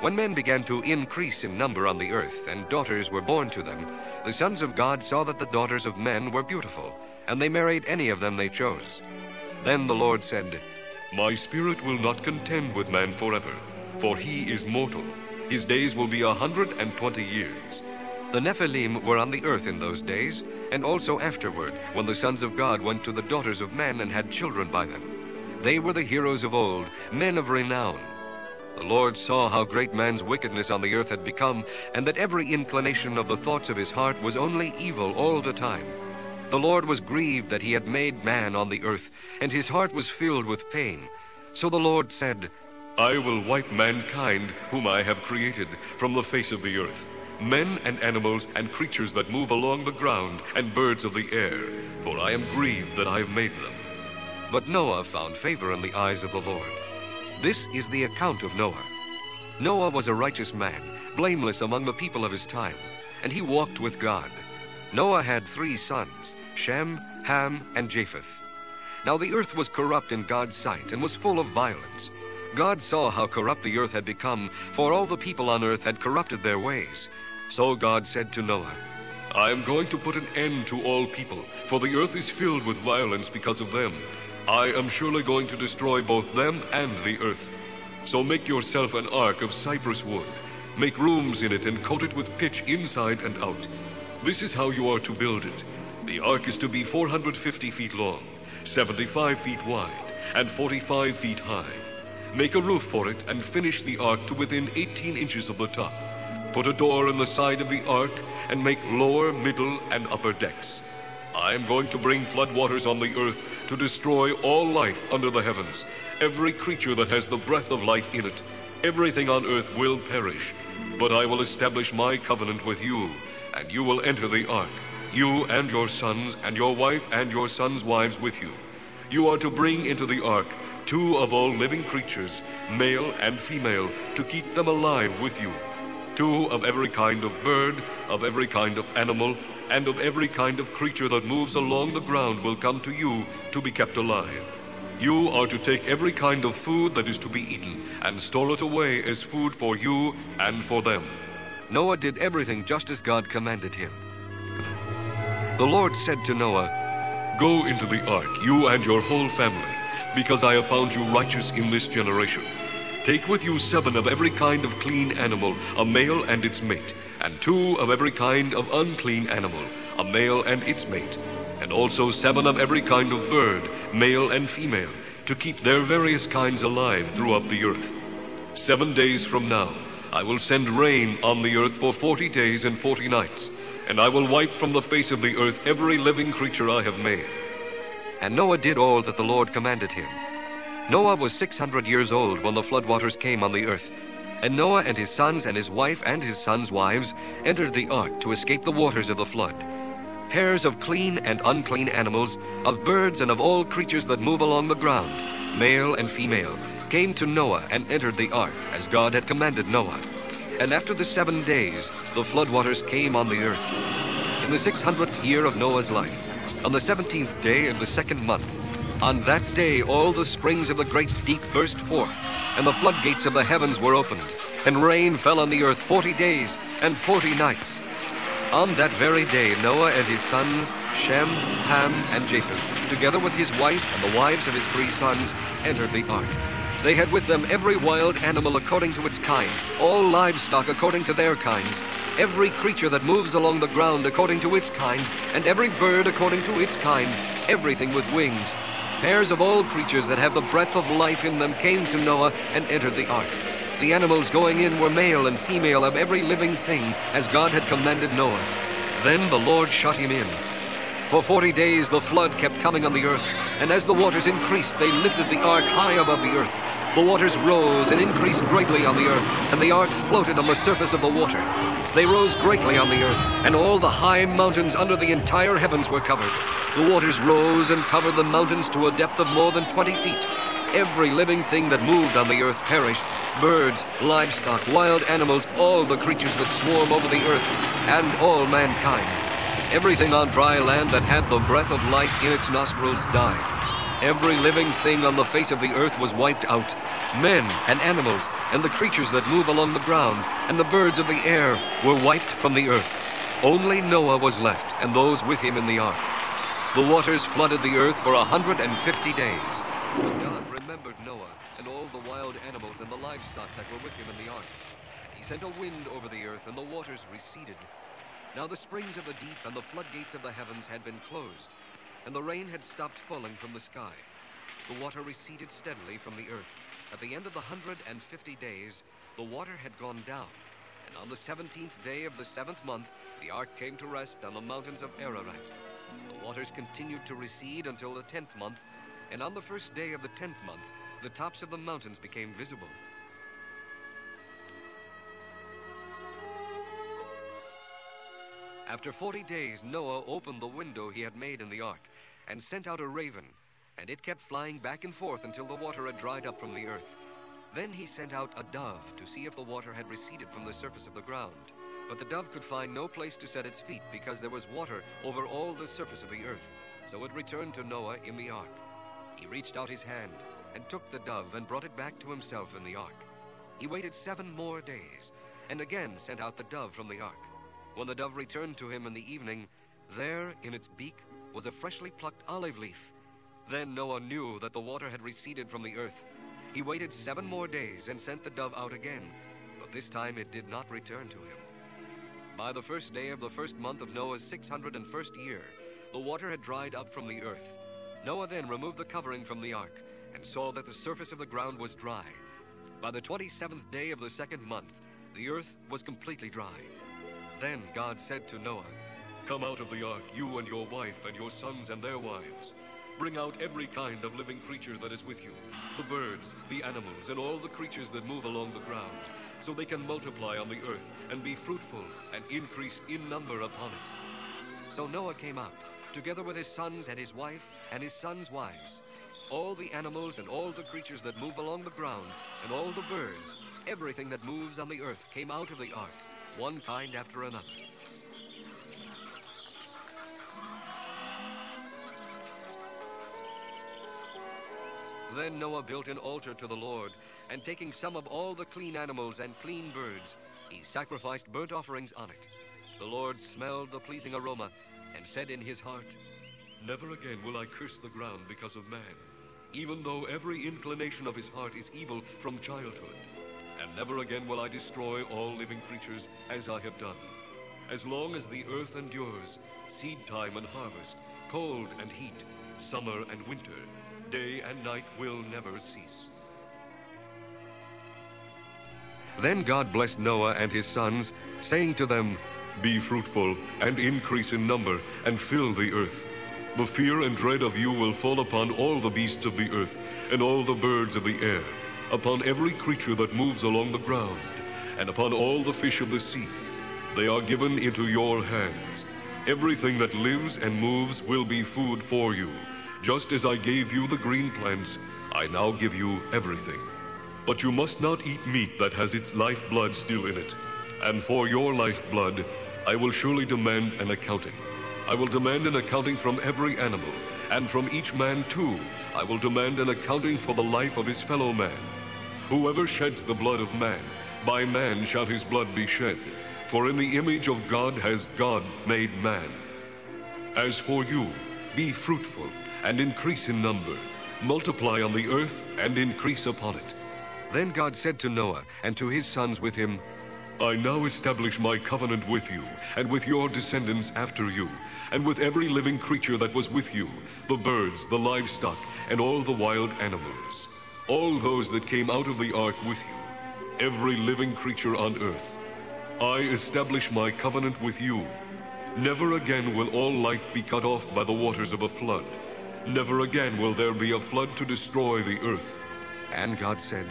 When men began to increase in number on the earth, and daughters were born to them, the sons of God saw that the daughters of men were beautiful, and they married any of them they chose. Then the Lord said, "My spirit will not contend with man forever, for he is mortal. His days will be 120 years. The Nephilim were on the earth in those days, and also afterward, when the sons of God went to the daughters of men and had children by them. They were the heroes of old, men of renown. The Lord saw how great man's wickedness on the earth had become, and that every inclination of the thoughts of his heart was only evil all the time. The Lord was grieved that he had made man on the earth, and his heart was filled with pain. So the Lord said, I will wipe mankind, whom I have created, from the face of the earth, men and animals and creatures that move along the ground, and birds of the air, for I am grieved that I have made them." But Noah found favor in the eyes of the Lord. This is the account of Noah. Noah was a righteous man, blameless among the people of his time, and he walked with God. Noah had 3 sons, Shem, Ham, and Japheth. Now the earth was corrupt in God's sight, and was full of violence. God saw how corrupt the earth had become, for all the people on earth had corrupted their ways. So God said to Noah, "I am going to put an end to all people, for the earth is filled with violence because of them. I am surely going to destroy both them and the earth. So make yourself an ark of cypress wood. Make rooms in it and coat it with pitch inside and out. This is how you are to build it. The ark is to be 450 feet long, 75 feet wide, and 45 feet high. Make a roof for it and finish the ark to within 18 inches of the top. Put a door in the side of the ark and make lower, middle, and upper decks. I am going to bring floodwaters on the earth to destroy all life under the heavens. Every creature that has the breath of life in it, everything on earth will perish. But I will establish my covenant with you, and you will enter the ark, you and your sons, and your wife and your sons' wives with you. You are to bring into the ark 2 of all living creatures, male and female, to keep them alive with you. 2 of every kind of bird, of every kind of animal, and of every kind of creature that moves along the ground will come to you to be kept alive. You are to take every kind of food that is to be eaten, and store it away as food for you and for them." Noah did everything just as God commanded him. The Lord said to Noah, "Go into the ark, you and your whole family, because I have found you righteous in this generation. Take with you 7 of every kind of clean animal, a male and its mate, and 2 of every kind of unclean animal, a male and its mate, and also 7 of every kind of bird, male and female, to keep their various kinds alive throughout the earth. 7 days from now, I will send rain on the earth for 40 days and 40 nights, and I will wipe from the face of the earth every living creature I have made." And Noah did all that the Lord commanded him. Noah was 600 years old when the floodwaters came on the earth. And Noah and his sons and his wife and his sons' wives entered the ark to escape the waters of the flood. Pairs of clean and unclean animals, of birds and of all creatures that move along the ground, male and female, came to Noah and entered the ark, as God had commanded Noah. And after the 7 days, the floodwaters came on the earth. In the 600th year of Noah's life, on the 17th day of the 2nd month, on that day all the springs of the great deep burst forth, and the floodgates of the heavens were opened, and rain fell on the earth 40 days and 40 nights. On that very day Noah and his sons, Shem, Ham, and Japheth, together with his wife and the wives of his 3 sons, entered the ark. They had with them every wild animal according to its kind, all livestock according to their kinds, every creature that moves along the ground according to its kind, and every bird according to its kind, everything with wings. Pairs of all creatures that have the breath of life in them came to Noah and entered the ark. The animals going in were male and female of every living thing, as God had commanded Noah. Then the Lord shut him in. For 40 days the flood kept coming on the earth, and as the waters increased, they lifted the ark high above the earth. The waters rose and increased greatly on the earth, and the ark floated on the surface of the water. They rose greatly on the earth, and all the high mountains under the entire heavens were covered. The waters rose and covered the mountains to a depth of more than 20 feet. Every living thing that moved on the earth perished, birds, livestock, wild animals, all the creatures that swarm over the earth, and all mankind. Everything on dry land that had the breath of life in its nostrils died. Every living thing on the face of the earth was wiped out, men and animals, and the creatures that move along the ground, and the birds of the air were wiped from the earth. Only Noah was left, and those with him in the ark. The waters flooded the earth for 150 days. But God remembered Noah and all the wild animals and the livestock that were with him in the ark. He sent a wind over the earth, and the waters receded. Now the springs of the deep and the floodgates of the heavens had been closed, and the rain had stopped falling from the sky. The water receded steadily from the earth. At the end of the 150 days, the water had gone down, and on the 17th day of the 7th month, the ark came to rest on the mountains of Ararat. The waters continued to recede until the 10th month, and on the first day of the 10th month, the tops of the mountains became visible. After 40 days, Noah opened the window he had made in the ark and sent out a raven, and it kept flying back and forth until the water had dried up from the earth. Then he sent out a dove to see if the water had receded from the surface of the ground. But the dove could find no place to set its feet because there was water over all the surface of the earth. So it returned to Noah in the ark. He reached out his hand and took the dove and brought it back to himself in the ark. He waited 7 more days and again sent out the dove from the ark. When the dove returned to him in the evening, there in its beak was a freshly plucked olive leaf. Then Noah knew that the water had receded from the earth. He waited 7 more days and sent the dove out again, but this time it did not return to him. By the first day of the first month of Noah's 601st year, the water had dried up from the earth. Noah then removed the covering from the ark and saw that the surface of the ground was dry. By the 27th day of the 2nd month, the earth was completely dry. Then God said to Noah, "Come out of the ark, you and your wife and your sons and their wives. Bring out every kind of living creature that is with you, the birds, the animals, and all the creatures that move along the ground, so they can multiply on the earth and be fruitful and increase in number upon it." So Noah came out, together with his sons and his wife and his sons' wives. All the animals and all the creatures that move along the ground and all the birds, everything that moves on the earth came out of the ark, one kind after another. Then Noah built an altar to the Lord, and taking some of all the clean animals and clean birds, he sacrificed burnt offerings on it. The Lord smelled the pleasing aroma and said in his heart, "Never again will I curse the ground because of man, even though every inclination of his heart is evil from childhood. And never again will I destroy all living creatures as I have done. As long as the earth endures, seed time and harvest, cold and heat, summer and winter, day and night will never cease." Then God blessed Noah and his sons, saying to them, "Be fruitful and increase in number and fill the earth. The fear and dread of you will fall upon all the beasts of the earth and all the birds of the air, upon every creature that moves along the ground, and upon all the fish of the sea. They are given into your hands. Everything that lives and moves will be food for you. Just as I gave you the green plants, I now give you everything. But you must not eat meat that has its lifeblood still in it. And for your lifeblood, I will surely demand an accounting. I will demand an accounting from every animal, and from each man too, I will demand an accounting for the life of his fellow man. Whoever sheds the blood of man, by man shall his blood be shed. For in the image of God has God made man. As for you, be fruitful and increase in number. Multiply on the earth and increase upon it." Then God said to Noah and to his sons with him, "I now establish my covenant with you and with your descendants after you, and with every living creature that was with you, the birds, the livestock, and all the wild animals. All those that came out of the ark with you, every living creature on earth. I establish my covenant with you. Never again will all life be cut off by the waters of a flood. Never again will there be a flood to destroy the earth." And God said,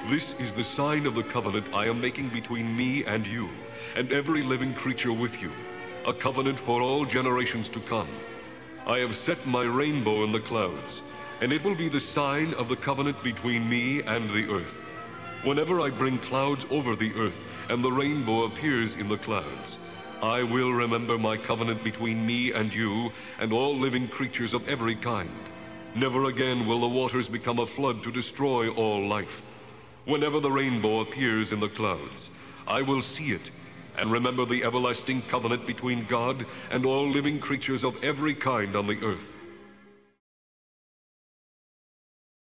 "This is the sign of the covenant I am making between me and you, and every living creature with you, a covenant for all generations to come. I have set my rainbow in the clouds, and it will be the sign of the covenant between me and the earth. Whenever I bring clouds over the earth, and the rainbow appears in the clouds, I will remember my covenant between me and you and all living creatures of every kind. Never again will the waters become a flood to destroy all life. Whenever the rainbow appears in the clouds, I will see it and remember the everlasting covenant between God and all living creatures of every kind on the earth.